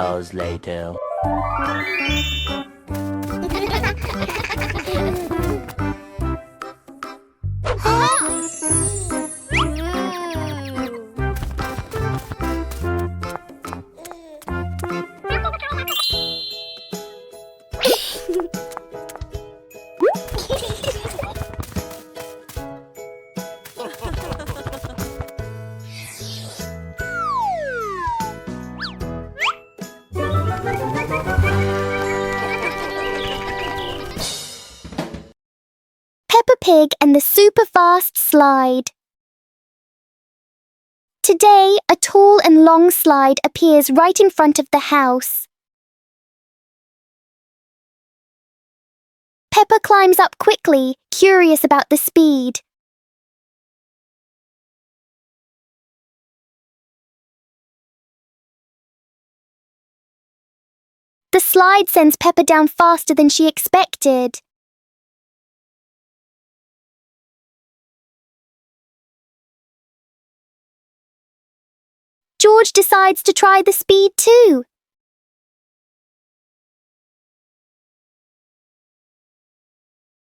hours later. Peppa Pig and the super-fast slide. Today, a tall and long slide appears right in front of the house. Peppa climbs up quickly, curious about the speed. The slide sends Peppa down faster than she expected. George decides to try the speed too.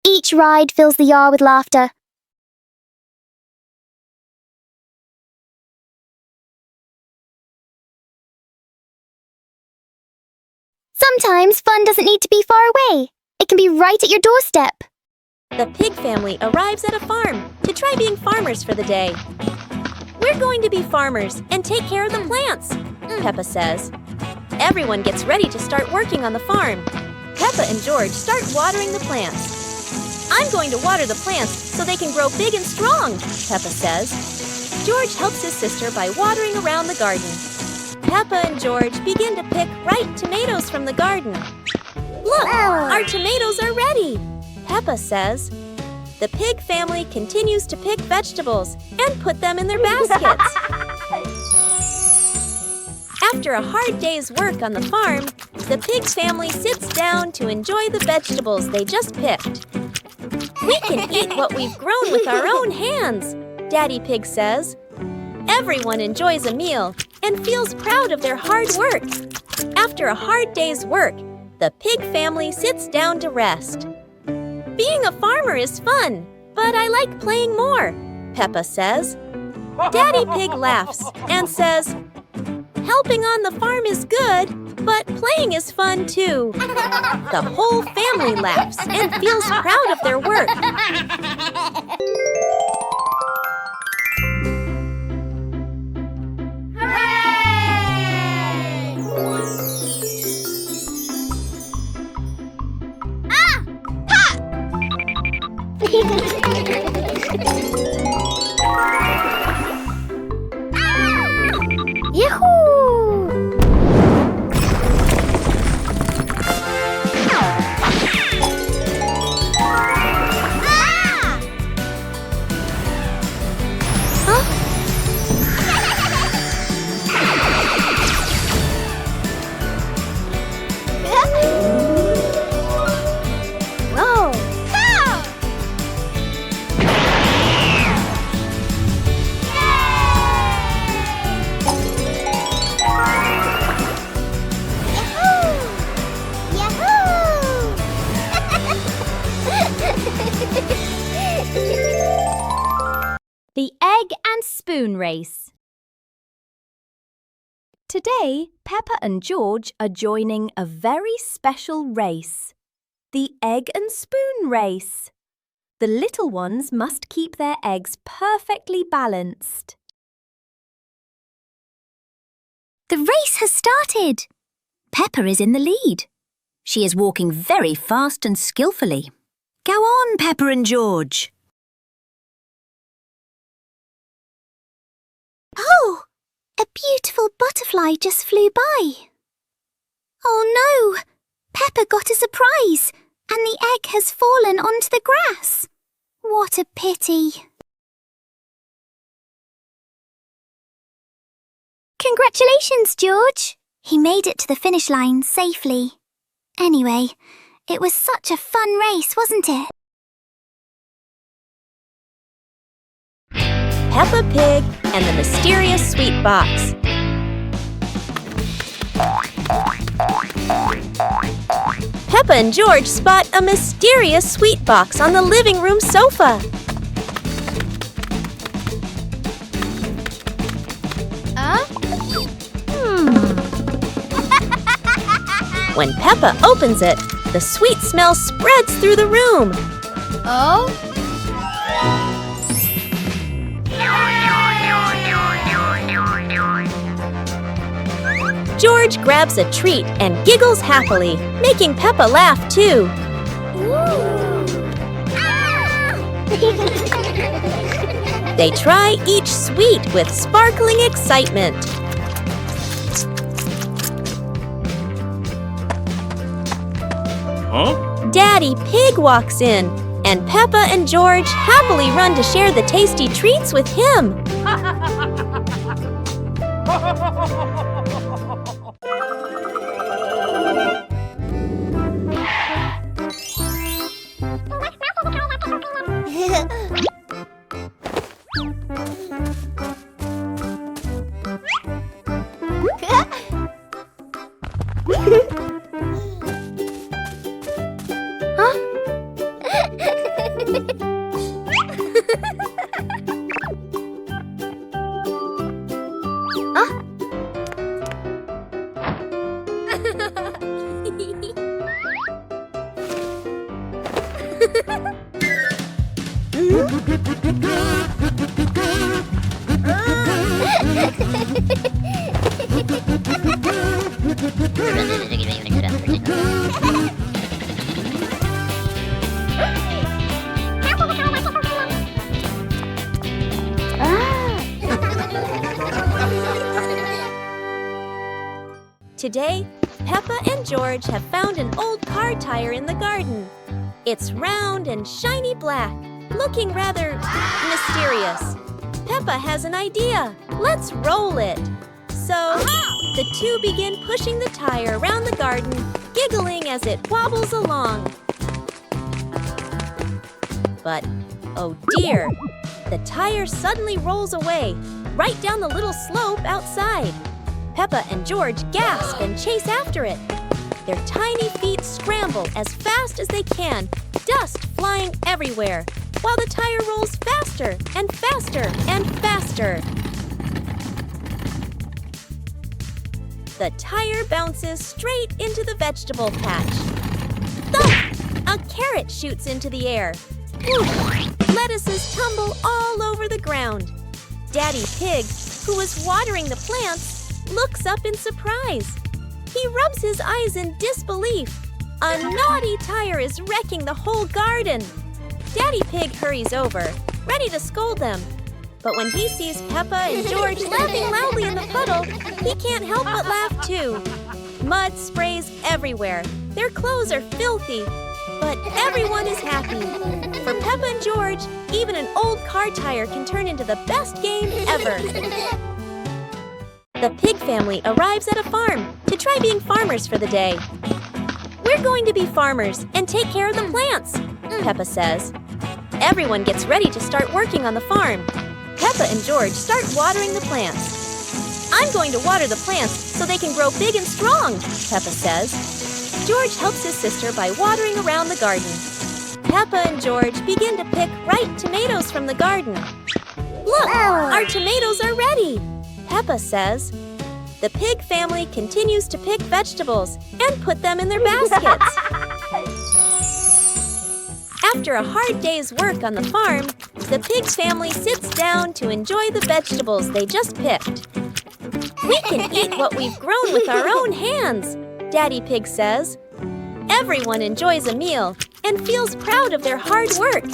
Each ride fills the yard with laughter. Sometimes fun doesn't need to be far away. It can be right at your doorstep. The pig family arrives at a farm to try being farmers for the day. We're going to be farmers and take care of the plants, Peppa says. Everyone gets ready to start working on the farm. Peppa and George start watering the plants. I'm going to water the plants so they can grow big and strong, Peppa says. George helps his sister by watering around the garden. Peppa and George begin to pick ripe tomatoes from the garden. Look, our tomatoes are ready, Peppa says. The pig family continues to pick vegetables and put them in their baskets. After a hard day's work on the farm, the pig family sits down to enjoy the vegetables they just picked. We can eat what we've grown with our own hands, Daddy Pig says. Everyone enjoys a meal and feels proud of their hard work. After a hard day's work, the pig family sits down to rest. Being a farmer is fun, but I like playing more, Peppa says. Daddy Pig laughs and says, helping on the farm is good, but playing is fun too. The whole family laughs and feels proud of their work. Yahoo! The egg and spoon race. Today, Peppa and George are joining a very special race. The egg and spoon race. The little ones must keep their eggs perfectly balanced. The race has started. Peppa is in the lead. She is walking very fast and skillfully. Go on, Peppa and George. Oh, a beautiful butterfly just flew by. Oh no, Peppa got a surprise and the egg has fallen onto the grass. What a pity. Congratulations, George. He made it to the finish line safely. Anyway, it was such a fun race, wasn't it? Peppa Pig and the Mysterious Sweet Box. Peppa and George spot a mysterious sweet box on the living room sofa. When Peppa opens it, the sweet smell spreads through the room. Oh? George grabs a treat and giggles happily, making Peppa laugh too. They try each sweet with sparkling excitement. Huh? Daddy Pig walks in, and Peppa and George happily run to share the tasty treats with him. Today, Peppa and George have found an old car tire in the garden. It's round and shiny black, looking rather mysterious. Peppa has an idea. Let's roll it. So, the two begin pushing the tire around the garden, giggling as it wobbles along. But, oh dear, the tire suddenly rolls away, right down the little slope outside. Peppa and George gasp and chase after it. Their tiny feet scramble as fast as they can, dust flying everywhere, while the tire rolls faster and faster and faster. The tire bounces straight into the vegetable patch. Thump! A carrot shoots into the air. Whoosh! Lettuces tumble all over the ground. Daddy Pig, who was watering the plants, looks up in surprise. He rubs his eyes in disbelief. A naughty tire is wrecking the whole garden. Daddy Pig hurries over, ready to scold them. But when he sees Peppa and George laughing loudly in the puddle, he can't help but laugh too. Mud sprays everywhere. Their clothes are filthy. But everyone is happy. For Peppa and George, even an old car tire can turn into the best game ever. The pig family arrives at a farm to try being farmers for the day. We're going to be farmers and take care of the plants, Peppa says. Everyone gets ready to start working on the farm. Peppa and George start watering the plants. I'm going to water the plants so they can grow big and strong, Peppa says. George helps his sister by watering around the garden. Peppa and George begin to pick ripe tomatoes from the garden. Look, our tomatoes are ready, Peppa says. The pig family continues to pick vegetables and put them in their baskets. After a hard day's work on the farm, the pig family sits down to enjoy the vegetables they just picked. We can eat what we've grown with our own hands, Daddy Pig says. Everyone enjoys a meal and feels proud of their hard work.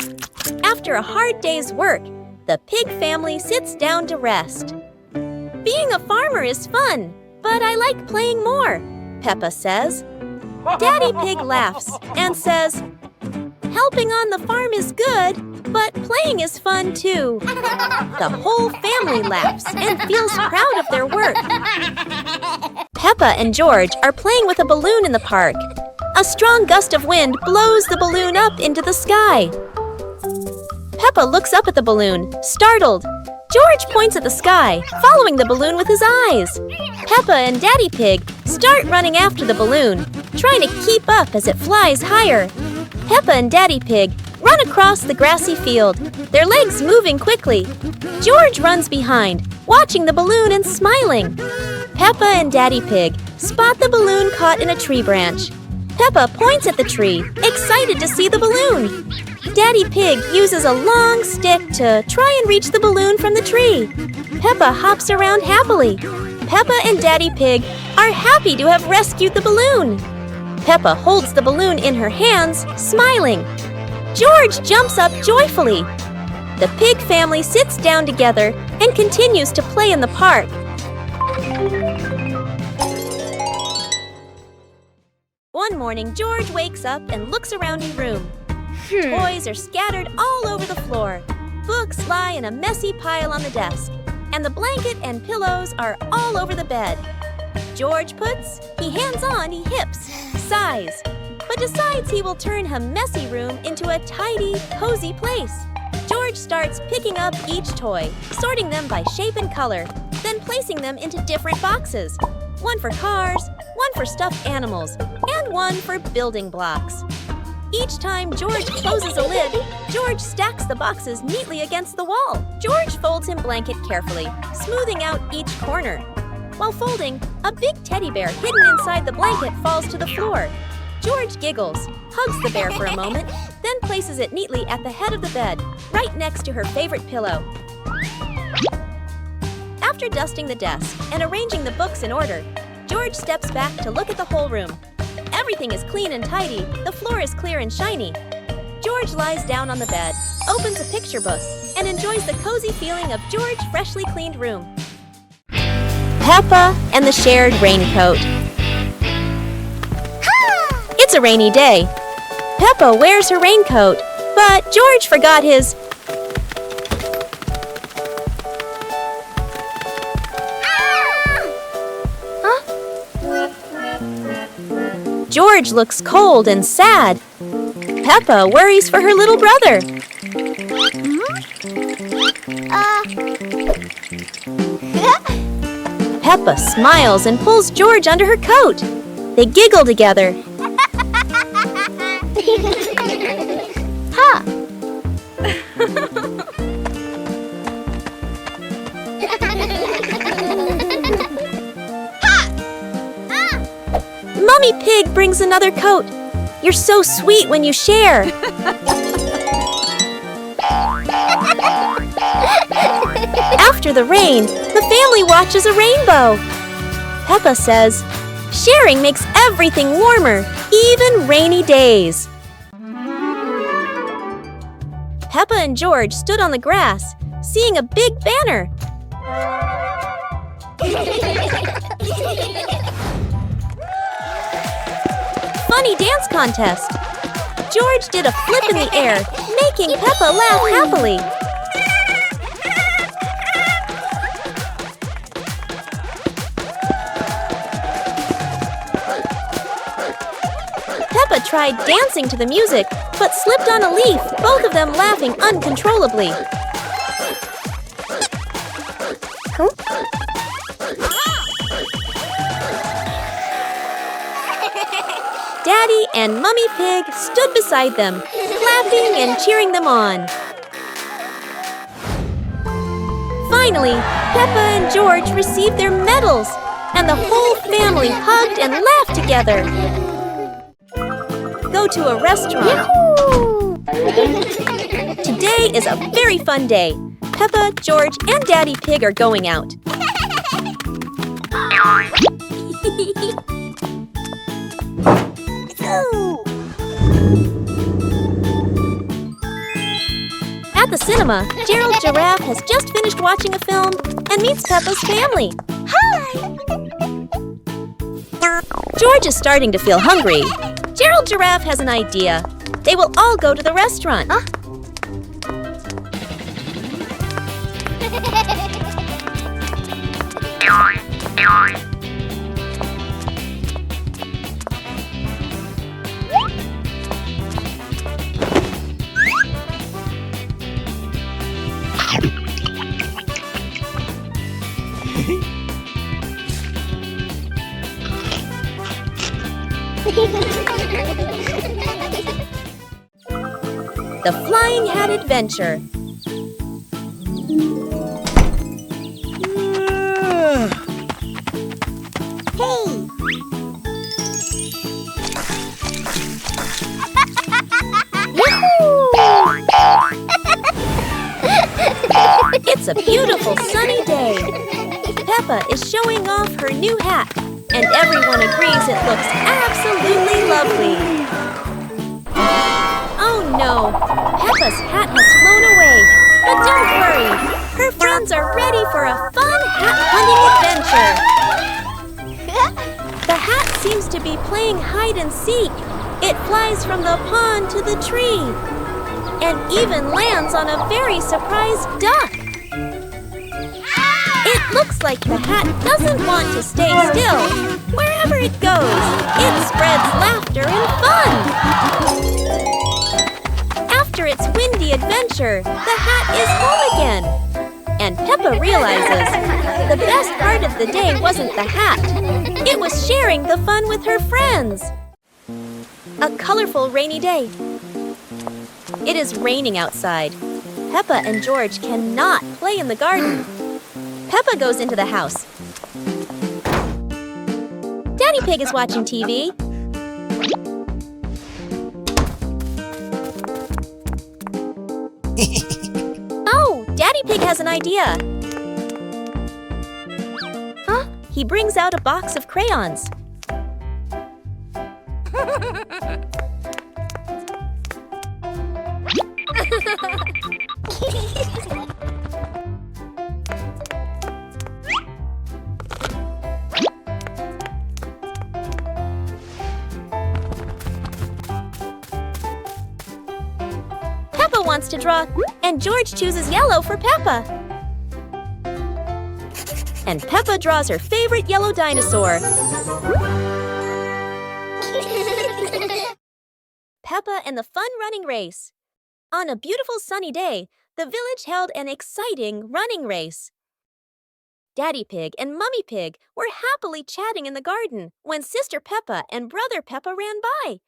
After a hard day's work, the pig family sits down to rest. Being a farmer is fun, but I like playing more, Peppa says. Daddy Pig laughs and says, helping on the farm is good, but playing is fun too. The whole family laughs and feels proud of their work. Peppa and George are playing with a balloon in the park. A strong gust of wind blows the balloon up into the sky. Peppa looks up at the balloon, startled. George points at the sky, following the balloon with his eyes. Peppa and Daddy Pig start running after the balloon, trying to keep up as it flies higher. Peppa and Daddy Pig run across the grassy field, their legs moving quickly. George runs behind, watching the balloon and smiling. Peppa and Daddy Pig spot the balloon caught in a tree branch. Peppa points at the tree, excited to see the balloon. Daddy Pig uses a long stick to try and reach the balloon from the tree. Peppa hops around happily. Peppa and Daddy Pig are happy to have rescued the balloon. Peppa holds the balloon in her hands, smiling. George jumps up joyfully. The pig family sits down together and continues to play in the park. One morning, George wakes up and looks around his room. Toys are scattered all over the floor. Books lie in a messy pile on the desk. And the blanket and pillows are all over the bed. George he hands on, he hips, sighs, but decides he will turn a messy room into a tidy, cozy place. George starts picking up each toy, sorting them by shape and color, then placing them into different boxes. One for cars, one for stuffed animals, and one for building blocks. Each time George closes a lid, George stacks the boxes neatly against the wall. George folds his blanket carefully, smoothing out each corner. While folding, a big teddy bear hidden inside the blanket falls to the floor. George giggles, hugs the bear for a moment, then places it neatly at the head of the bed, right next to her favorite pillow. After dusting the desk and arranging the books in order, George steps back to look at the whole room. Everything is clean and tidy, the floor is clear and shiny. George lies down on the bed, opens a picture book, and enjoys the cozy feeling of George's freshly cleaned room. Peppa and the shared raincoat. It's a rainy day. Peppa wears her raincoat, but George forgot his... George looks cold and sad. Peppa worries for her little brother. Peppa smiles and pulls George under her coat. They giggle together. Mummy Pig brings another coat. You're so sweet when you share. After the rain, the family watches a rainbow. Peppa says, sharing makes everything warmer, even rainy days. Peppa and George stood on the grass, seeing a big banner. Funny dance contest. George did a flip in the air, making Peppa laugh happily. Peppa tried dancing to the music, but slipped on a leaf, both of them laughing uncontrollably. Daddy and Mummy Pig stood beside them, clapping and cheering them on. Finally, Peppa and George received their medals, and the whole family hugged and laughed together. Go to a restaurant. Today is a very fun day. Peppa, George, and Daddy Pig are going out. At the cinema, Gerald Giraffe has just finished watching a film and meets Peppa's family. Hi! George is starting to feel hungry. Gerald Giraffe has an idea. They will all go to the restaurant. The Flying Hat Adventure. Hey! It's a beautiful sunny day. Peppa is showing off her new hat, and everyone agrees it looks absolutely lovely. Oh no, Peppa's hat has flown away. But don't worry, her friends are ready for a fun hat hunting adventure. The hat seems to be playing hide and seek. It flies from the pond to the tree, and even lands on a very surprised duck. It looks like the hat doesn't want to stay still. Wherever it goes, it spreads laughter and fun. After its windy adventure, the hat is home again. And Peppa realizes the best part of the day wasn't the hat. It was sharing the fun with her friends. A colorful rainy day. It is raining outside. Peppa and George cannot play in the garden. Peppa goes into the house. Daddy Pig is watching TV. Oh, Daddy Pig has an idea. Huh? He brings out a box of crayons. Peppa wants to draw, and George chooses yellow for Peppa. And Peppa draws her favorite yellow dinosaur. Peppa and the fun running race. On a beautiful sunny day, the village held an exciting running race. Daddy Pig and Mummy Pig were happily chatting in the garden when Sister Peppa and Brother Peppa ran by.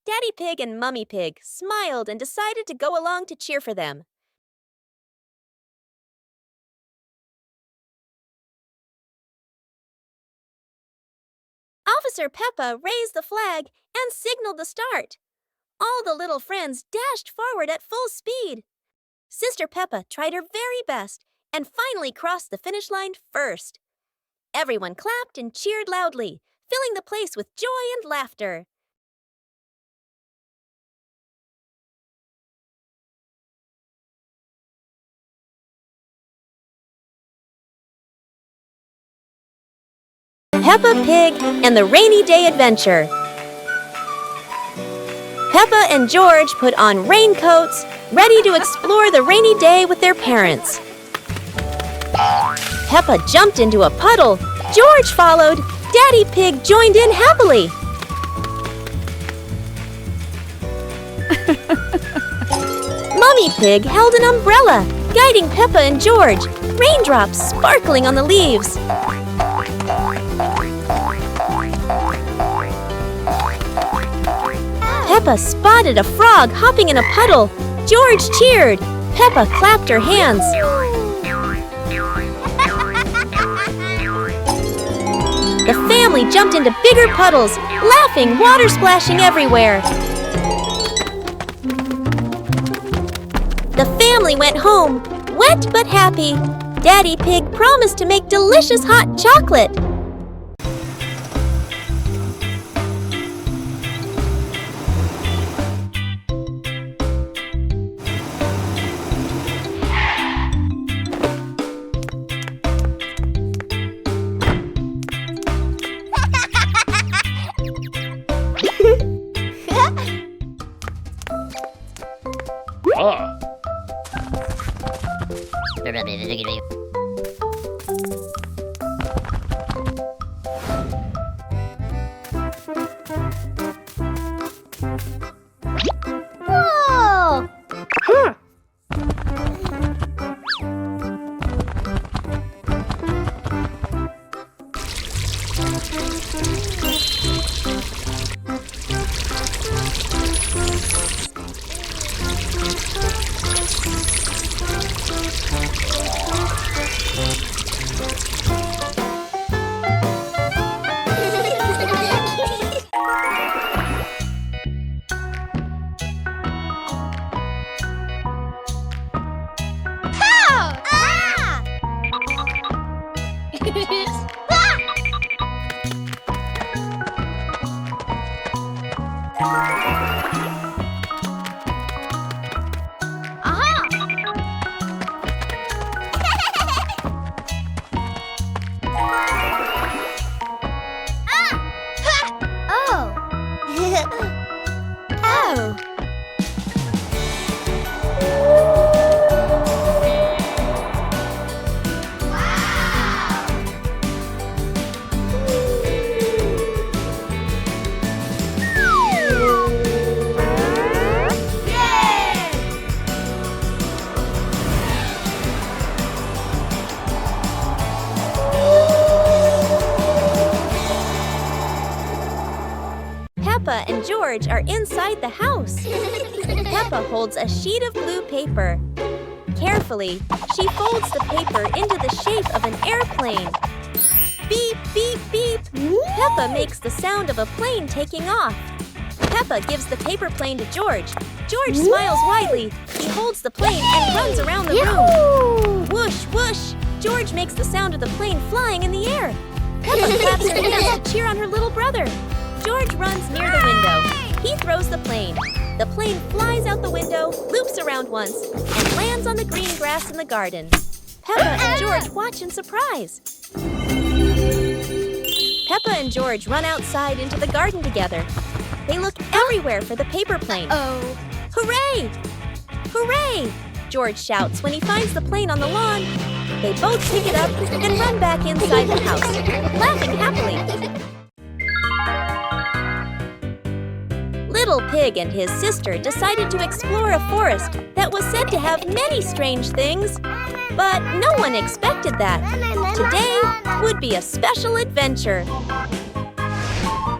Daddy Pig and Mummy Pig smiled and decided to go along to cheer for them. Officer Peppa raised the flag and signaled the start. All the little friends dashed forward at full speed. Sister Peppa tried her very best and finally crossed the finish line first. Everyone clapped and cheered loudly, filling the place with joy and laughter. Peppa Pig and the Rainy Day Adventure. Peppa and George put on raincoats, ready to explore the rainy day with their parents. Peppa jumped into a puddle. George followed. Daddy Pig joined in happily. Mummy Pig held an umbrella, guiding Peppa and George, raindrops sparkling on the leaves. Peppa spotted a frog hopping in a puddle. George cheered. Peppa clapped her hands. The family jumped into bigger puddles, laughing, water splashing everywhere. The family went home, wet but happy. Daddy Pig promised to make delicious hot chocolate. Peppa and George are inside the house. Peppa holds a sheet of blue paper. Carefully, she folds the paper into the shape of an airplane. Beep, beep, beep. Peppa makes the sound of a plane taking off. Peppa gives the paper plane to George. George smiles widely. He holds the plane and runs around the room. Whoosh, whoosh. George makes the sound of the plane flying in the air. Peppa claps her hands to cheer on her little brother. George runs near the window. He throws the plane. The plane flies out the window, loops around once, and lands on the green grass in the garden. Peppa and George watch in surprise. Peppa and George run outside into the garden together. They look everywhere for the paper plane. Hooray! Hooray! George shouts when he finds the plane on the lawn. They both pick it up and run back inside the house, laughing happily. Little Pig and his sister decided to explore a forest that was said to have many strange things. But no one expected that. Today would be a special adventure.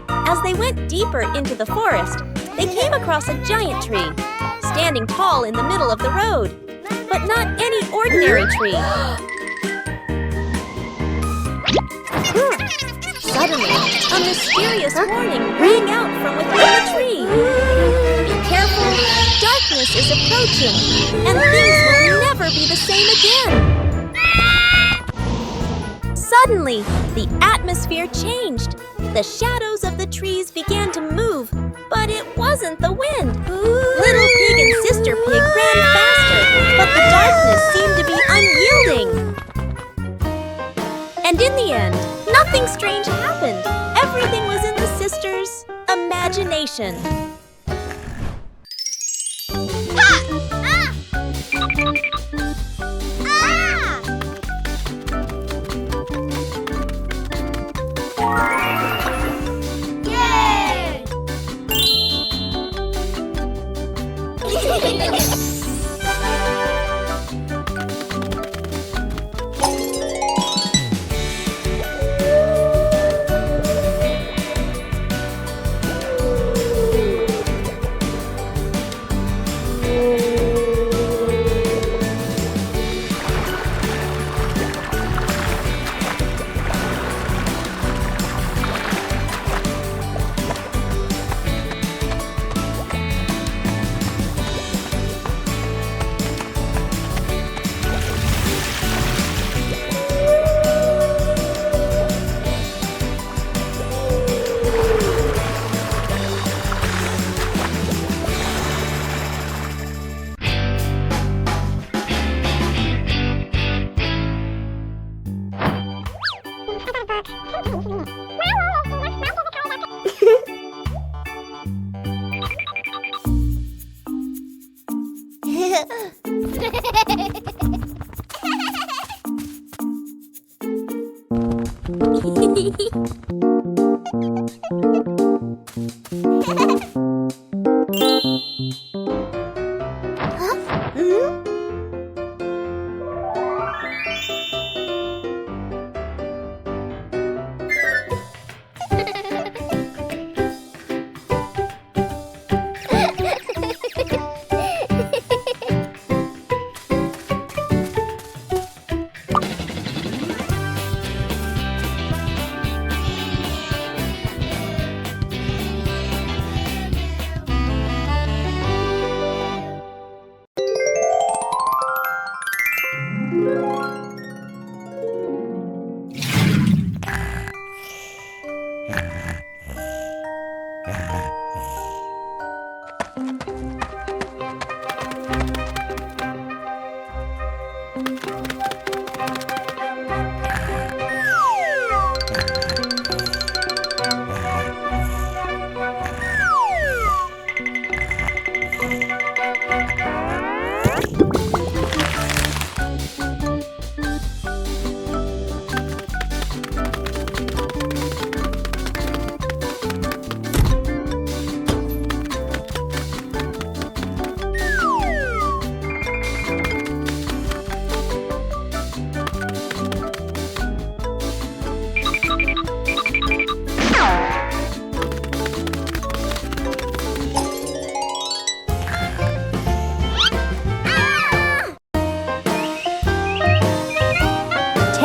As they went deeper into the forest, they came across a giant tree, standing tall in the middle of the road. But not any ordinary tree. Suddenly, a mysterious warning rang out from within the tree. Be careful, darkness is approaching, and things will never be the same again. Suddenly, the atmosphere changed. The shadows of the trees began to move, but it wasn't the wind. Little Pig and Sister Pig ran faster, but the darkness seemed to be unyielding. And in the end, nothing strange happened. Everything was in the sisters' imagination.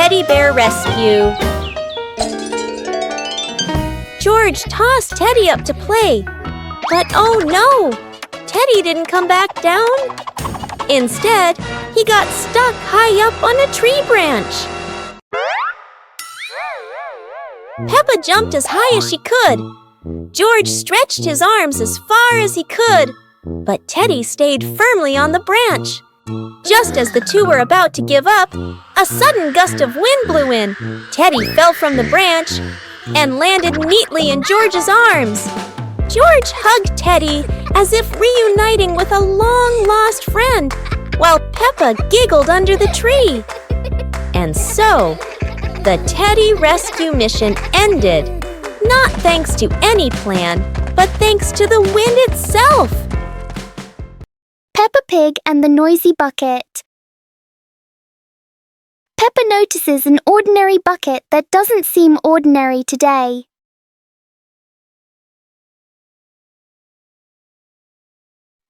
Teddy Bear Rescue. George tossed Teddy up to play, but oh no! Teddy didn't come back down. Instead, he got stuck high up on a tree branch. Peppa jumped as high as she could. George stretched his arms as far as he could, but Teddy stayed firmly on the branch. Just as the two were about to give up, a sudden gust of wind blew in. Teddy fell from the branch and landed neatly in George's arms. George hugged Teddy as if reuniting with a long-lost friend, while Peppa giggled under the tree. And so, the Teddy rescue mission ended, not thanks to any plan, but thanks to the wind itself. Peppa Pig and the Noisy Bucket. Peppa notices an ordinary bucket that doesn't seem ordinary today.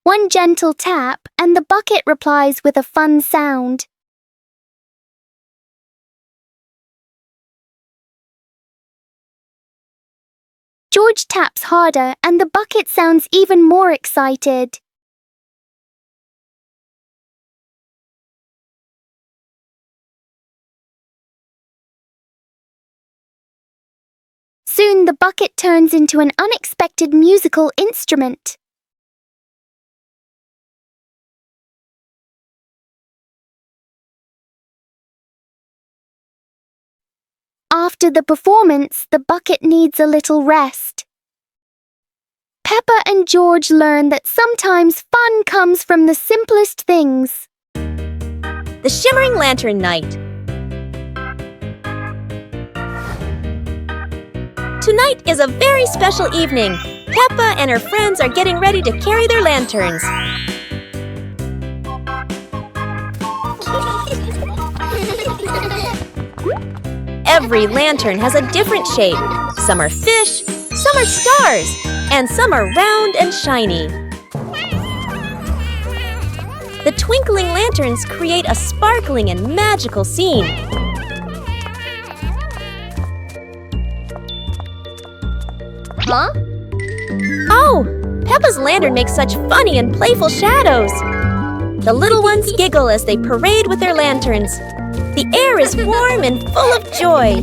One gentle tap and the bucket replies with a fun sound. George taps harder and the bucket sounds even more excited. Soon the bucket turns into an unexpected musical instrument. After the performance, the bucket needs a little rest. Peppa and George learn that sometimes fun comes from the simplest things. The Shimmering Lantern Night. Tonight is a very special evening. Peppa and her friends are getting ready to carry their lanterns. Every lantern has a different shape. Some are fish, some are stars, and some are round and shiny. The twinkling lanterns create a sparkling and magical scene. Huh? Oh, Peppa's lantern makes such funny and playful shadows. The little ones giggle as they parade with their lanterns. The air is warm and full of joy.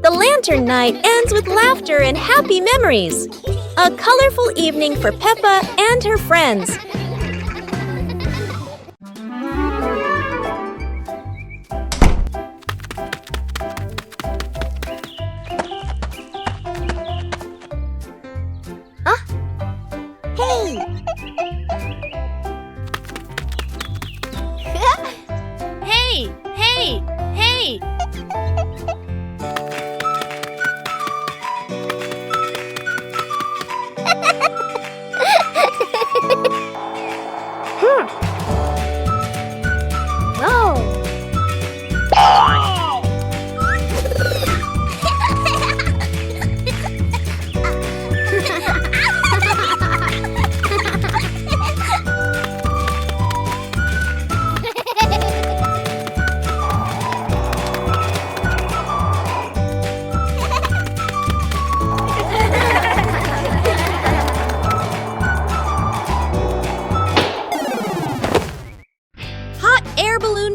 The lantern night ends with laughter and happy memories. A colorful evening for Peppa and her friends.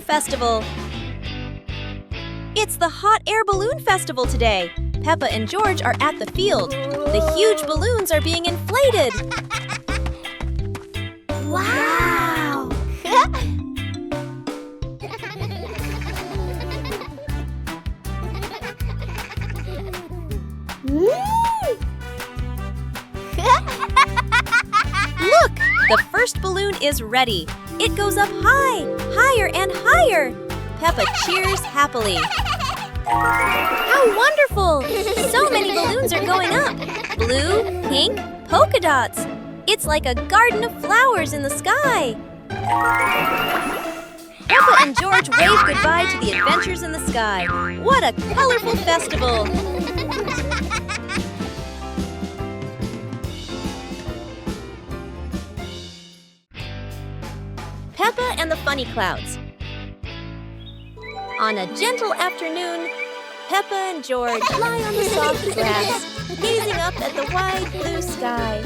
Festival. It's the Hot Air Balloon Festival today. Peppa and George are at the field. The huge balloons are being inflated. Wow! Look! The first balloon is ready. It goes up high, higher and higher. Peppa cheers happily. How wonderful! So many balloons are going up. Blue, pink, polka dots. It's like a garden of flowers in the sky. Peppa and George wave goodbye to the adventures in the sky. What a colorful festival! Peppa and the Funny Clouds. On a gentle afternoon, Peppa and George lie on the soft grass, gazing up at the wide blue sky.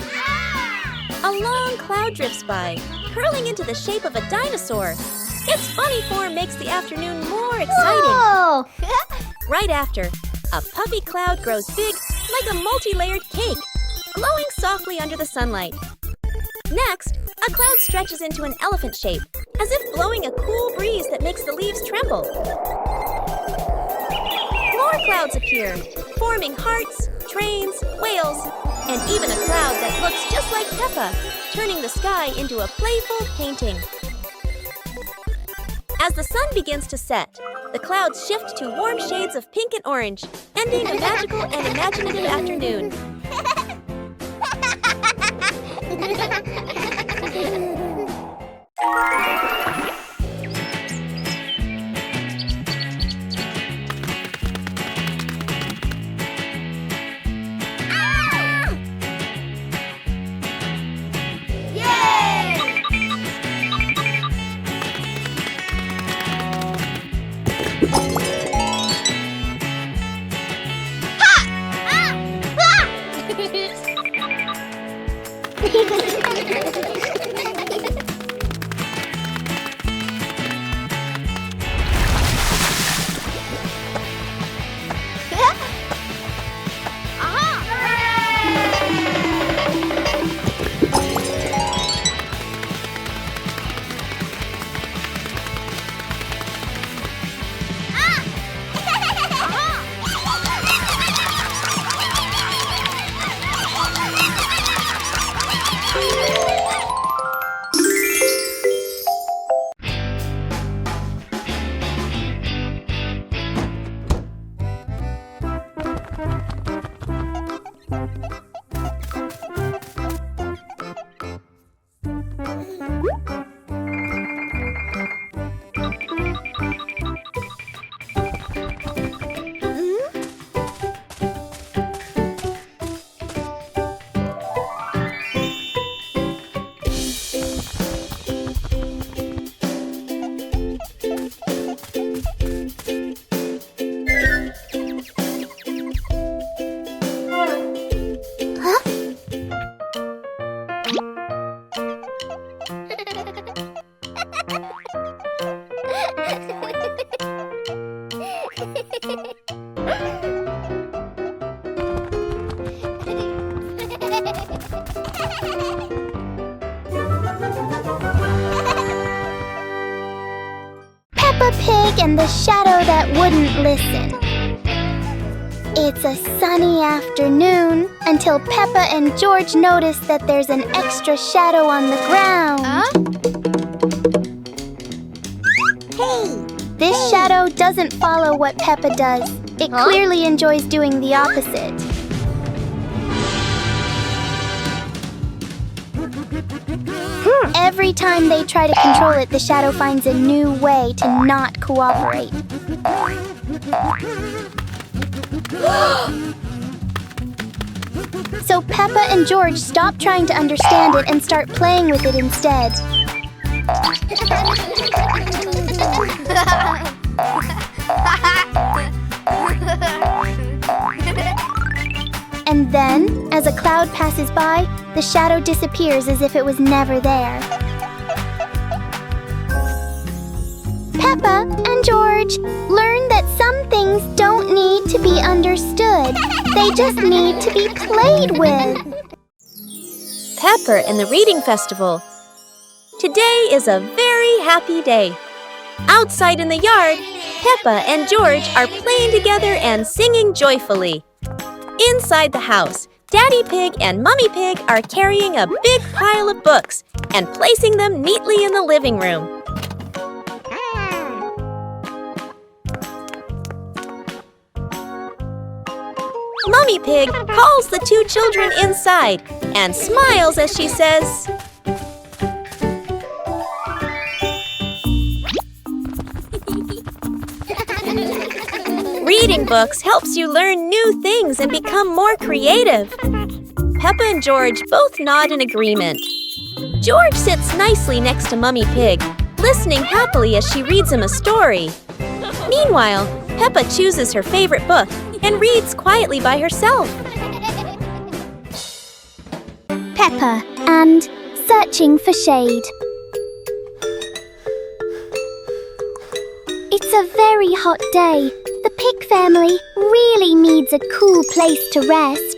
A long cloud drifts by, curling into the shape of a dinosaur. Its funny form makes the afternoon more exciting. Whoa! Right after, a puffy cloud grows big like a multi-layered cake, glowing softly under the sunlight. Next, a cloud stretches into an elephant shape, as if blowing a cool breeze that makes the leaves tremble. More clouds appear, forming hearts, trains, whales, and even a cloud that looks just like Peppa, turning the sky into a playful painting. As the sun begins to set, the clouds shift to warm shades of pink and orange, ending a magical and imaginative afternoon. Peppa Pig and the shadow that wouldn't listen. It's a sunny afternoon until Peppa and George notice that there's an extra shadow on the ground. This shadow doesn't follow what Peppa does. It clearly enjoys doing the opposite. Every time they try to control it, the shadow finds a new way to not cooperate. So Peppa and George stop trying to understand it and start playing with it instead. And then, as a cloud passes by, the shadow disappears as if it was never there. Peppa and George learn that some things just need to be played with. Pepper and the Reading Festival. Today is a very happy day. Outside in the yard, Peppa and George are playing together and singing joyfully. Inside the house, Daddy Pig and Mummy Pig are carrying a big pile of books and placing them neatly in the living room. Mummy Pig calls the two children inside and smiles as she says, "Reading books helps you learn new things and become more creative." Peppa and George both nod in agreement. George sits nicely next to Mummy Pig, listening happily as she reads him a story. Meanwhile, Peppa chooses her favorite book and reads quietly by herself. Peppa and Searching for Shade. It's a very hot day. The pig family really needs a cool place to rest.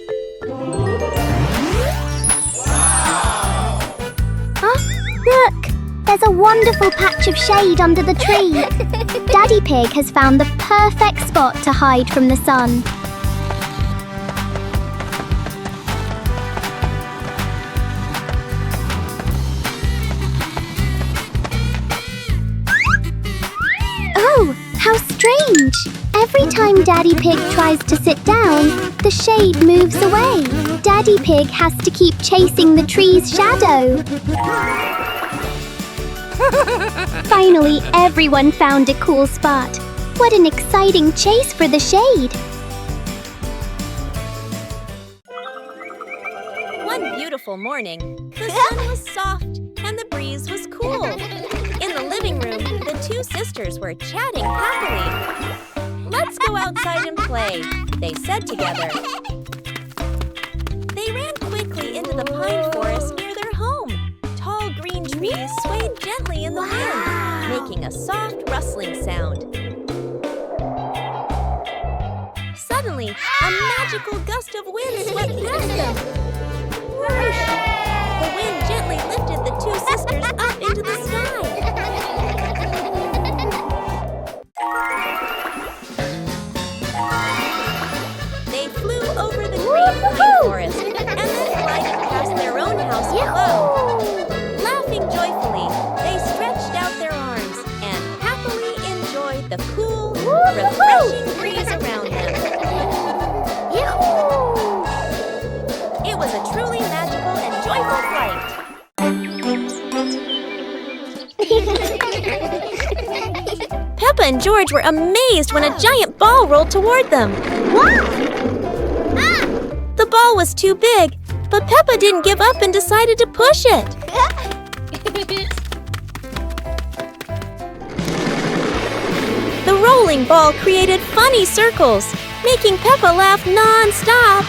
Huh? Look! There's a wonderful patch of shade under the tree. Daddy Pig has found the perfect spot to hide from the sun. Oh, how strange! Every time Daddy Pig tries to sit down, the shade moves away. Daddy Pig has to keep chasing the tree's shadow. Finally, everyone found a cool spot. What an exciting chase for the shade! One beautiful morning, the sun was soft and the breeze was cool. In the living room, the two sisters were chatting happily. "Let's go outside and play," they said together. They ran quickly into the pine forest near their home. Tall green trees swayed gently in the wind, making a soft rustling sound. Suddenly, a magical gust of wind swept past them. Whoosh! The wind gently lifted the two sisters up into the sky. They flew over the green pine forest and then glided past their own house below. Laughing joyfully, they stretched out their arms and happily enjoyed the cool, refreshing breeze around them. It was a truly magical and joyful flight. Peppa and George were amazed when a giant ball rolled toward them. The ball was too big, but Peppa didn't give up and decided to push it. The rolling ball created funny circles, making Peppa laugh non-stop.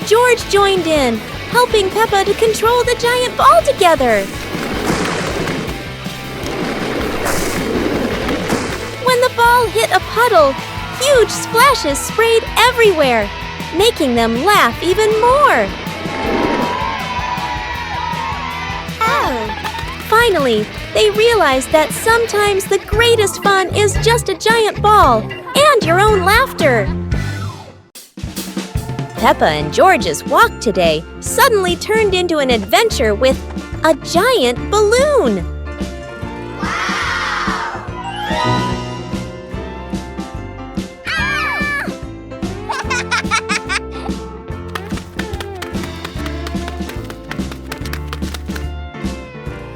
George joined in, helping Peppa to control the giant ball together. When the ball hit a puddle, huge splashes sprayed everywhere, making them laugh even more. Finally, they realized that sometimes the greatest fun is just a giant ball and your own laughter. Peppa and George's walk today suddenly turned into an adventure with a giant balloon.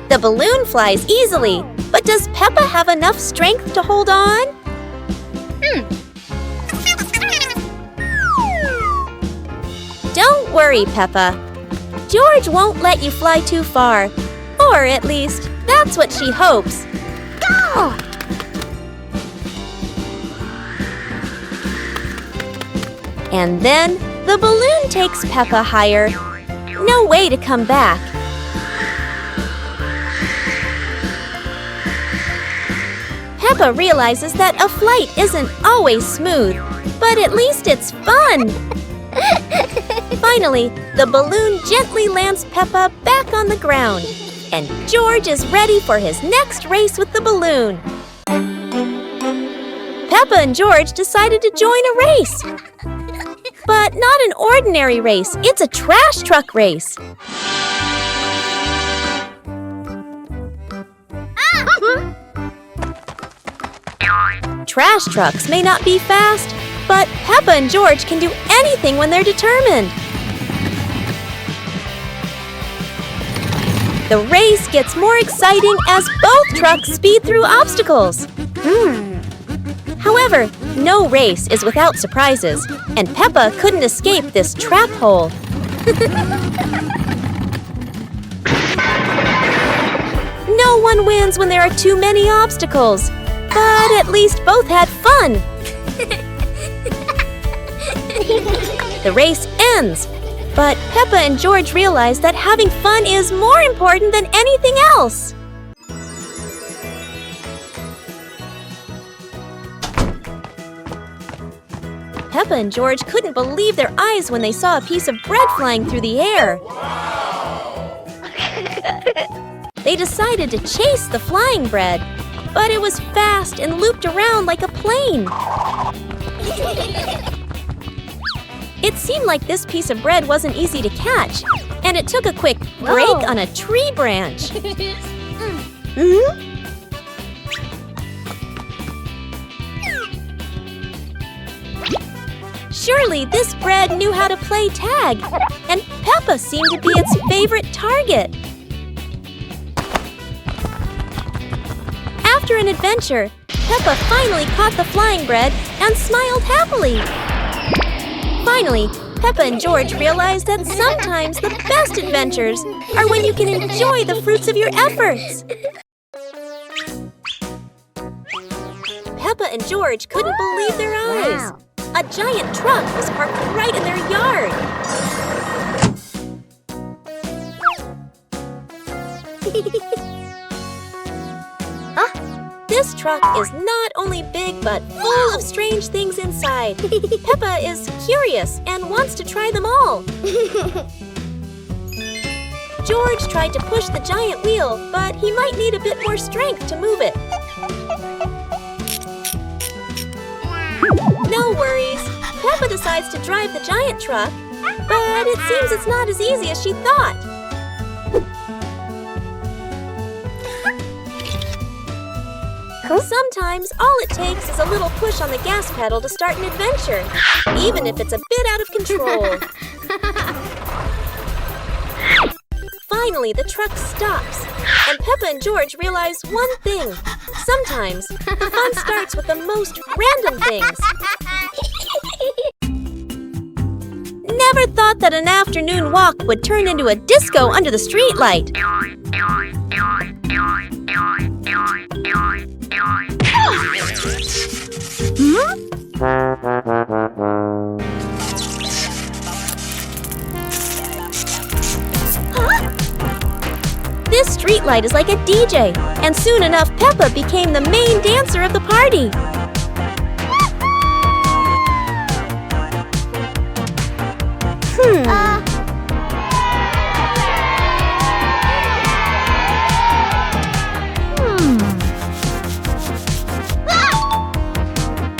The balloon flies easily, but does Peppa have enough strength to hold on? Don't worry, Peppa. George won't let you fly too far. Or at least, that's what she hopes. Go! And then, the balloon takes Peppa higher. No way to come back. Peppa realizes that a flight isn't always smooth, but at least it's fun. Finally, the balloon gently lands Peppa back on the ground, and George is ready for his next race with the balloon. Peppa and George decided to join a race. But not an ordinary race, it's a trash truck race. Trash trucks may not be fast, but Peppa and George can do anything when they're determined. The race gets more exciting as both trucks speed through obstacles. However, no race is without surprises, and Peppa couldn't escape this trap hole. No one wins when there are too many obstacles, but at least both had fun. The race ends, but Peppa and George realize that having fun is more important than anything else. Peppa and George couldn't believe their eyes when they saw a piece of bread flying through the air. They decided to chase the flying bread, but it was fast and looped around like a plane. It seemed like this piece of bread wasn't easy to catch, and it took a quick break on a tree branch. Surely this bread knew how to play tag, and Peppa seemed to be its favorite target. After an adventure, Peppa finally caught the flying bread and smiled happily. Finally, Peppa and George realized that sometimes the best adventures are when you can enjoy the fruits of your efforts. Peppa and George couldn't believe their eyes. A giant truck was parked right in their yard. This truck is not only big but full of strange things inside. Peppa is curious and wants to try them all. George tried to push the giant wheel, but he might need a bit more strength to move it. No worries. Peppa decides to drive the giant truck, but it seems it's not as easy as she thought. Sometimes all it takes is a little push on the gas pedal to start an adventure, even if it's a bit out of control. Finally, the truck stops, and Peppa and George realize one thing. Sometimes, the fun starts with the most random things. Never thought that an afternoon walk would turn into a disco under the streetlight. This streetlight is like a DJ, and soon enough Peppa became the main dancer of the party.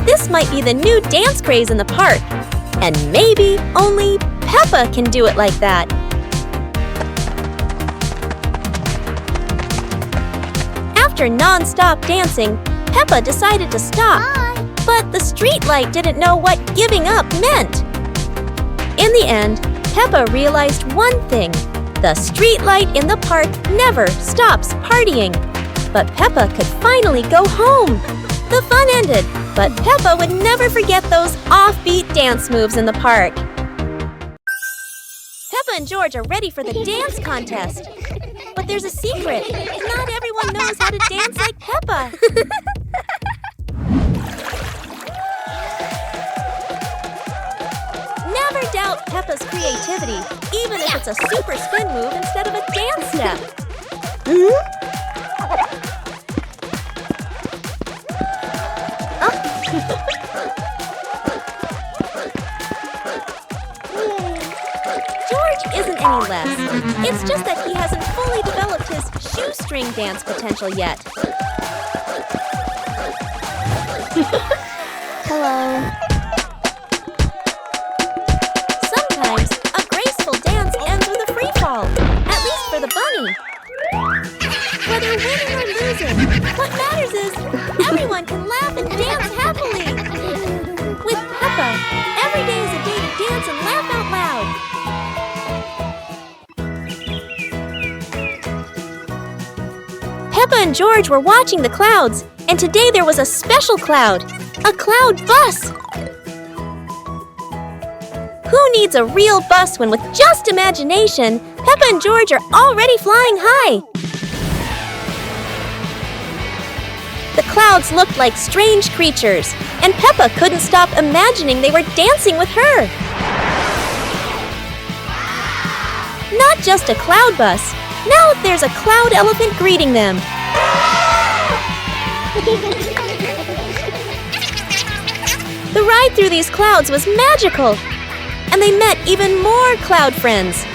This might be the new dance craze in the park, and maybe only Peppa can do it like that. After non-stop dancing, Peppa decided to stop. But the streetlight didn't know what giving up meant. In the end, Peppa realized one thing. The streetlight in the park never stops partying. But Peppa could finally go home. The fun ended, but Peppa would never forget those offbeat dance moves in the park. Peppa and George are ready for the dance contest. But there's a secret. Not everyone knows how to dance like Peppa. Never doubt Peppa's creativity, even if it's a super spin move instead of a dance step. any less. It's just that he hasn't fully developed his shoestring dance potential yet. Hello. Sometimes, a graceful dance ends with a free fall, at least for the bunny. Whether winning or losing, what matters is everyone can laugh and dance happily. With Peppa, every day is a day to dance and laugh out loud. Peppa and George were watching the clouds, and today there was a special cloud, a cloud bus. Who needs a real bus when with just imagination, Peppa and George are already flying high? The clouds looked like strange creatures, and Peppa couldn't stop imagining they were dancing with her. Not just a cloud bus. Now there's a cloud elephant greeting them. The ride through these clouds was magical, and they met even more cloud friends.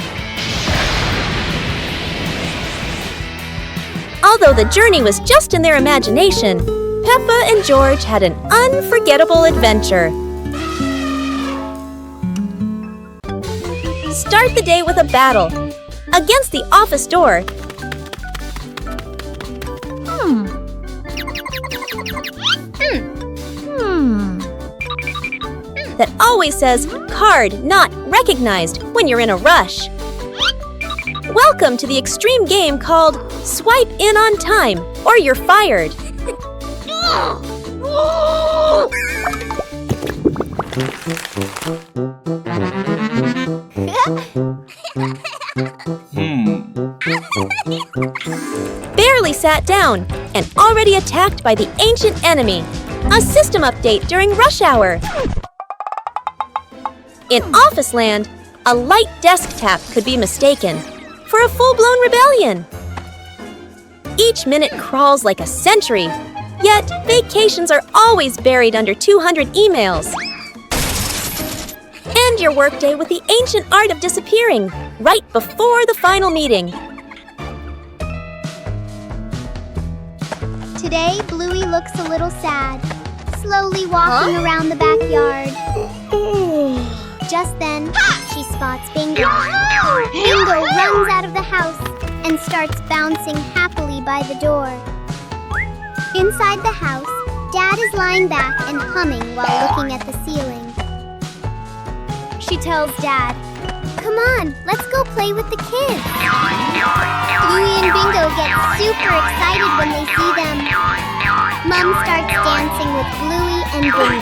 Although the journey was just in their imagination, Peppa and George had an unforgettable adventure. Start the day with a battle against the office door. That always says, card not recognized when you're in a rush. Welcome to the extreme game called Swipe In on Time, or you're fired. Barely sat down and already attacked by the ancient enemy. A system update during rush hour. In office land, a light desk tap could be mistaken for a full-blown rebellion. Each minute crawls like a century, yet vacations are always buried under 200 emails. End your workday with the ancient art of disappearing right before the final meeting. Today, Bluey looks a little sad, slowly walking around the backyard. Just then, she spots Bingo. Bingo runs out of the house and starts bouncing happily by the door. Inside the house, Dad is lying back and humming while looking at the ceiling. She tells Dad, "Come on, let's go play with the kids." Bluey and Bingo get super excited when they see them. Mom starts dancing with Bluey and Bingo.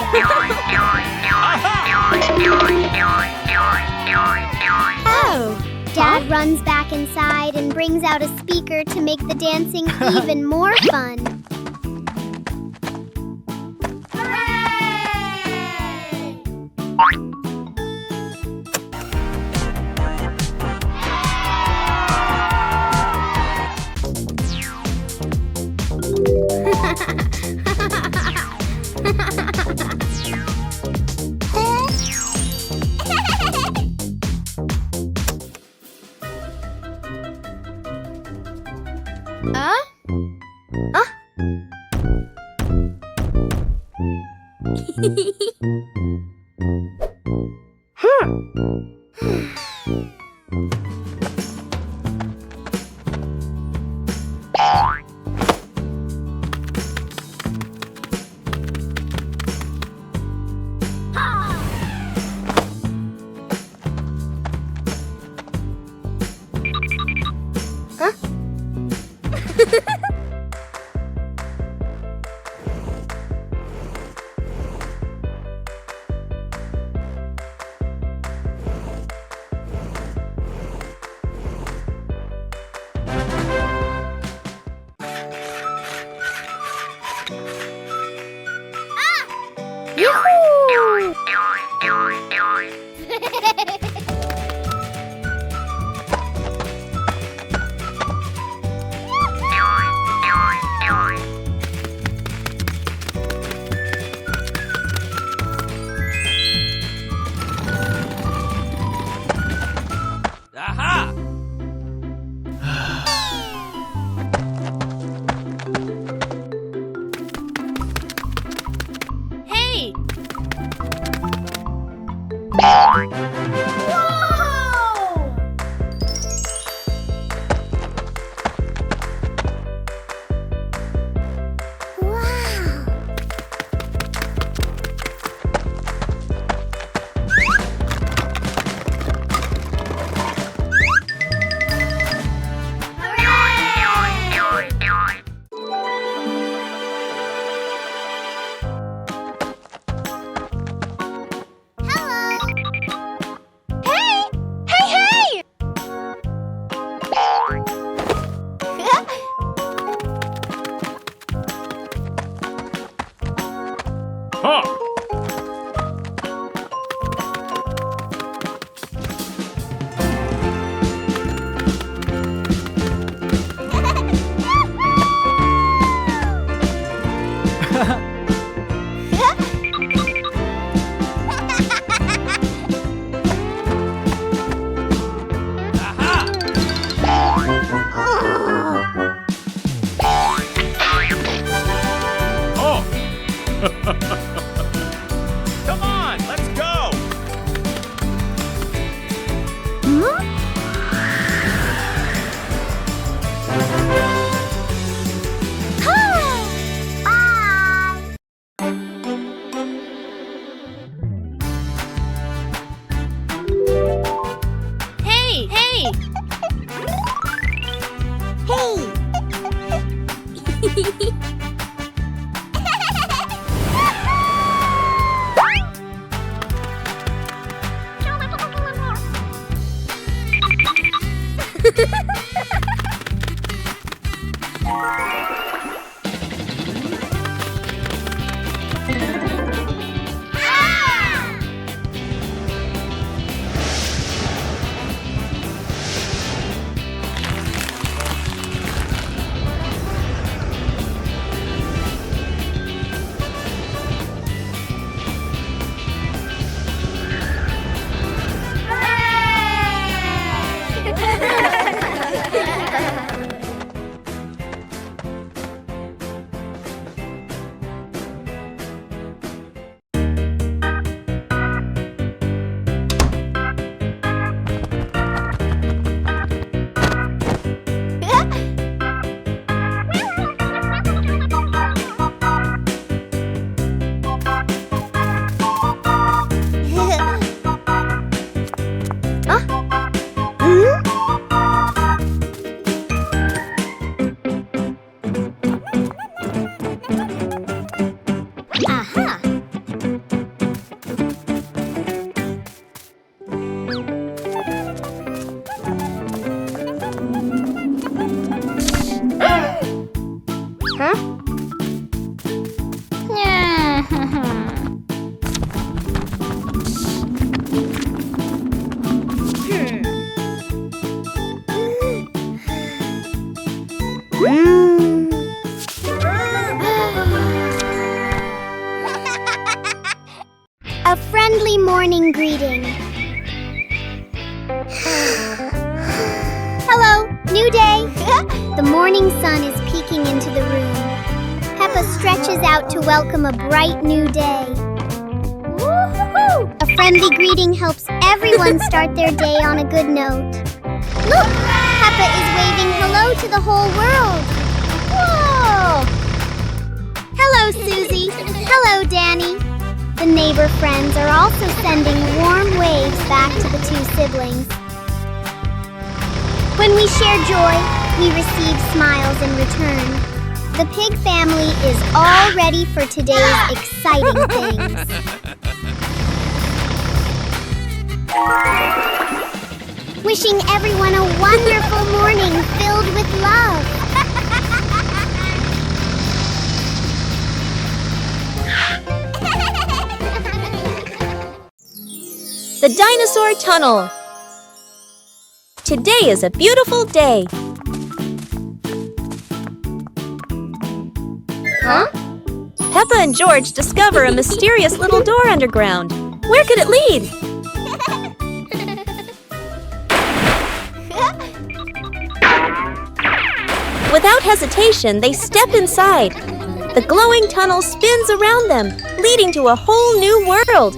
Oh! Dad runs back inside and brings out a speaker to make the dancing even more fun. Aha! Hooray! Come on, let's go! Hey, hey! A friendly morning greeting. Hello, new day. The morning sun is peeking into the room. Peppa stretches out to welcome a bright new day. Woo-hoo-hoo! A friendly greeting helps everyone start their day on a good note. Look, Peppa is waving hello to the whole world. Whoa! Hello, Susie. Hello, Danny. The neighbor friends are also sending warm waves back to the two siblings. When we share joy, we receive smiles in return. The pig family is all ready for today's exciting things. Wishing everyone a wonderful morning filled with love. The Dinosaur Tunnel. Today is a beautiful day. Huh? Peppa and George discover a mysterious little door underground. Where could it lead? Without hesitation, they step inside. The glowing tunnel spins around them, leading to a whole new world.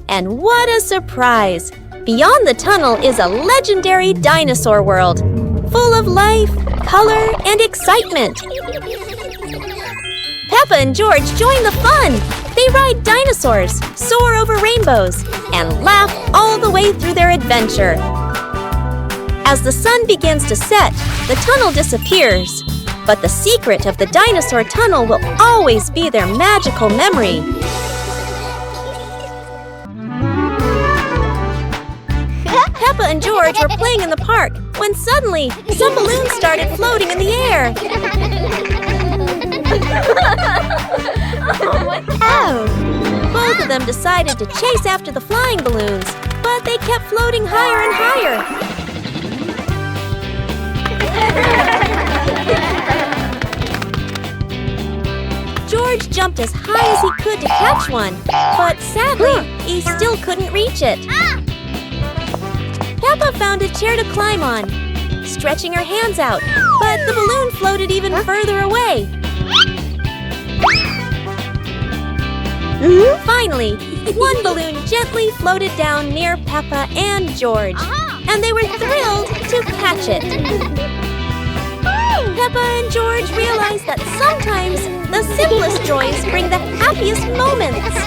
And what a surprise! Beyond the tunnel is a legendary dinosaur world, full of life, color, and excitement. Peppa and George join the fun. They ride dinosaurs, soar over rainbows, and laugh all the way through their adventure. As the sun begins to set, the tunnel disappears. But the secret of the dinosaur tunnel will always be their magical memory. Peppa and George were playing in the park when suddenly some balloons started floating in the air. Both of them decided to chase after the flying balloons, but they kept floating higher and higher. George jumped as high as he could to catch one, but sadly, he still couldn't reach it. Peppa found a chair to climb on, stretching her hands out, but the balloon floated even further away. Finally, one balloon gently floated down near Peppa and George, and they were thrilled to catch it. Peppa and George realized that sometimes the simplest joys bring the happiest moments.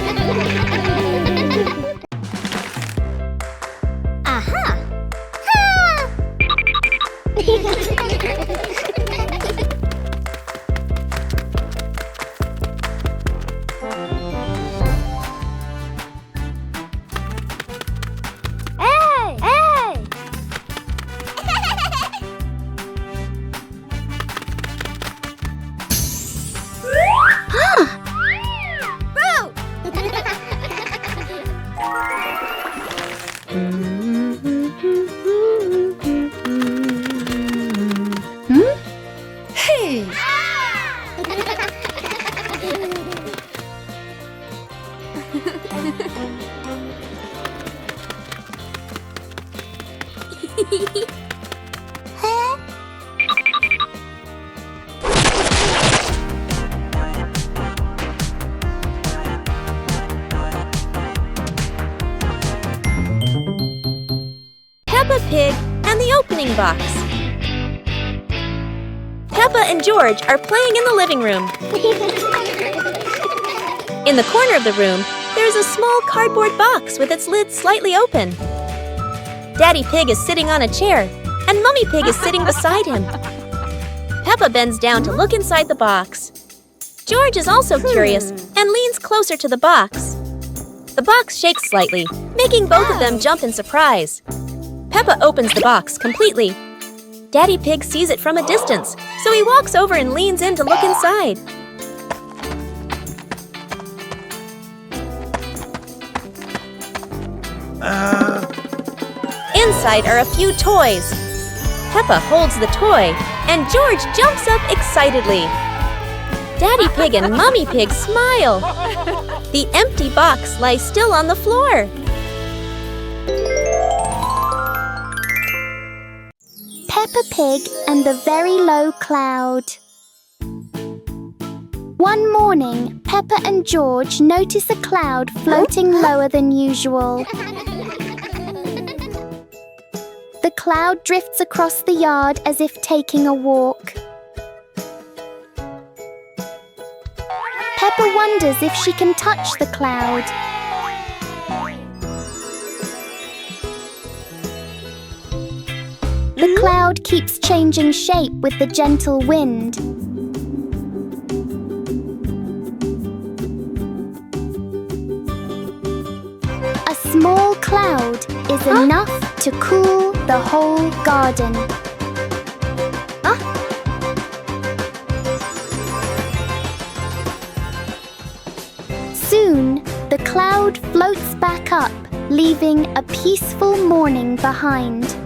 Peppa Pig and the Opening Box. Peppa and George are playing in the living room. In the corner of the room, there is a small cardboard box with its lid slightly open. Daddy Pig is sitting on a chair, and Mummy Pig is sitting beside him. Peppa bends down to look inside the box. George is also curious and leans closer to the box. The box shakes slightly, making both of them jump in surprise. Peppa opens the box completely. Daddy Pig sees it from a distance, so he walks over and leans in to look inside. Inside are a few toys. Peppa holds the toy, and George jumps up excitedly. Daddy Pig and Mummy Pig smile. The empty box lies still on the floor. Peppa Pig and the Very Low Cloud. One morning, Peppa and George notice a cloud floating lower than usual. The cloud drifts across the yard as if taking a walk. Peppa wonders if she can touch the cloud. The cloud keeps changing shape with the gentle wind. A small cloud is enough to cool the whole garden. Soon, the cloud floats back up, leaving a peaceful morning behind.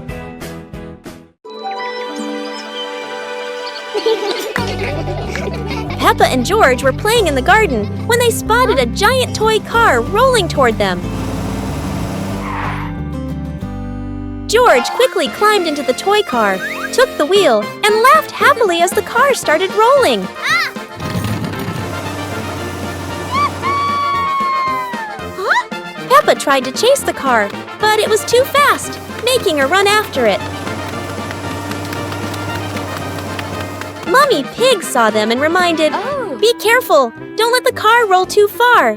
Peppa and George were playing in the garden when they spotted a giant toy car rolling toward them. George quickly climbed into the toy car, took the wheel, and laughed happily as the car started rolling. Peppa tried to chase the car, but it was too fast, making her run after it. Mummy Pig saw them and reminded, "Be careful! Don't let the car roll too far!"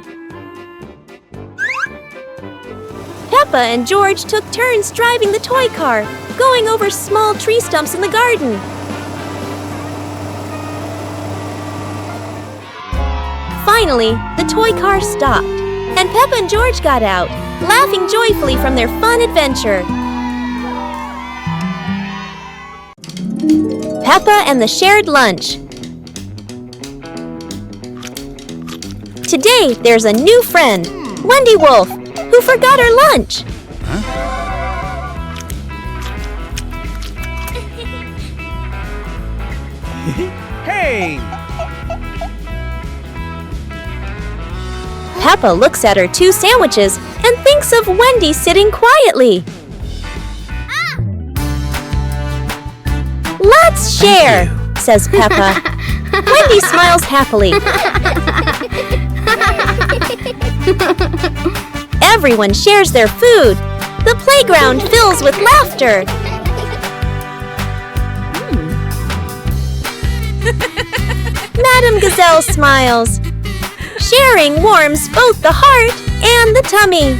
Peppa and George took turns driving the toy car, going over small tree stumps in the garden. Finally, the toy car stopped, and Peppa and George got out, laughing joyfully from their fun adventure. Peppa and the shared lunch. Today, there's a new friend, Wendy Wolf, who forgot her lunch. Hey! Peppa looks at her 2 sandwiches and thinks of Wendy sitting quietly. "Let's share," says Peppa. Wendy smiles happily. Everyone shares their food. The playground fills with laughter. Madame Gazelle smiles. Sharing warms both the heart and the tummy.